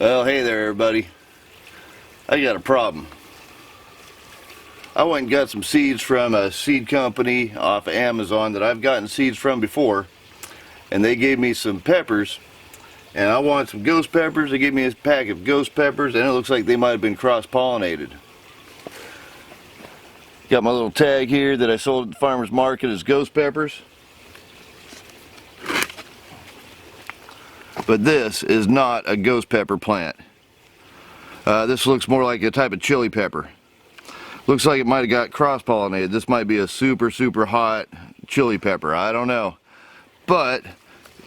Well, hey there everybody. I got a problem. I went and got some seeds from a seed company off of Amazon that I've gotten seeds from before, and they gave me some peppers, and I want some ghost peppers. They gave me a pack of ghost peppers, and it looks like they might have been cross-pollinated. Got my little tag here that I sold at the farmer's market as ghost peppers. But this is not a ghost pepper plant. This looks more like a type of chili pepper. Looks like it might have got cross-pollinated. This might be a super hot chili pepper. I don't know. But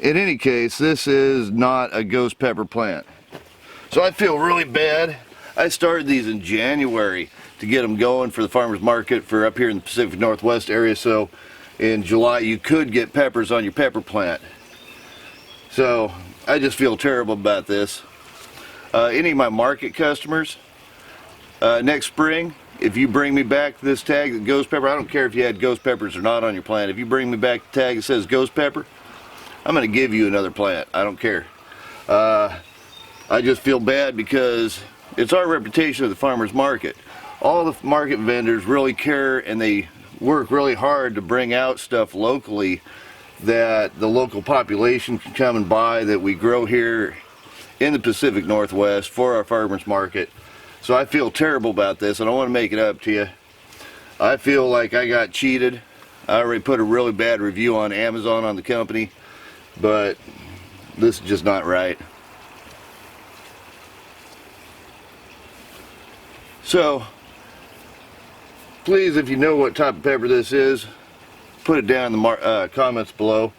in any case, this is not a ghost pepper plant. So I feel really bad. I started these in January to get them going for the farmer's market for up here in the Pacific Northwest area. So in July you could get peppers on your pepper plant. So I just feel terrible about this. Any of my market customers, next spring, if you bring me back this tag that ghost pepper, I don't care if you had ghost peppers or not on your plant, if you bring me back the tag that says ghost pepper, I'm going to give you another plant. I don't care. I just feel bad because it's our reputation at the farmer's market. All the market vendors really care, and they work really hard to bring out stuff locally that the local population can come and buy, that we grow here in the Pacific Northwest for our farmers market. So I feel terrible about this, and I want to make it up to you. I feel like I got cheated. I already put a really bad review on Amazon on the company, but this is just not right. So please, if you know what type of pepper this is, put it down in the comments below.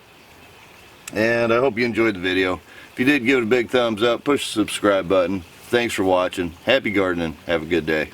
And I hope you enjoyed the video. If you did, give it a big thumbs up, push the subscribe button. Thanks for watching. Happy gardening. Have a good day.